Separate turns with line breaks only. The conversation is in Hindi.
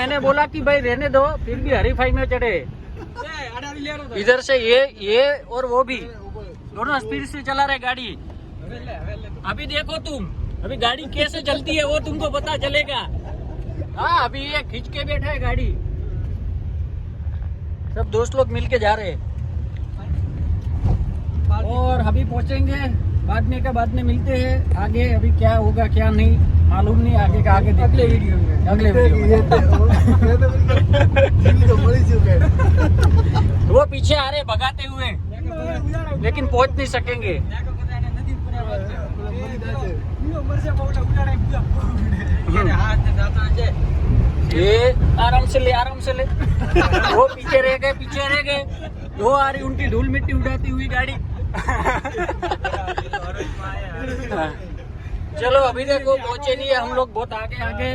मैंने बोला कि भाई रहने दो, फिर भी हरीफाई में चढ़े। इधर से ये और वो भी दोनों स्पीड से चला रहे गाड़ी। अभी देखो तुम, अभी गाड़ी कैसे चलती है वो तुमको पता चलेगा। हाँ, अभी ये खींच के बैठा है गाड़ी। सब दोस्त लोग मिलके जा रहे हैं और अभी पहुंचेंगे। बाद में मिलते हैं आगे। अभी क्या होगा क्या नहीं मालूम नहीं, आगे का आगे अगले वीडियो में। वो पीछे आ रहे भगाते हुए, लेकिन पहुंच नहीं सकेंगे। ये आराम से ले, आराम से ले। वो पीछे रह गए। वो आ रही उनकी धूल मिट्टी उड़ाती हुई गाड़ी। चलो अभी देखो पहुंचे नहीं है हम लोग, बहुत आगे।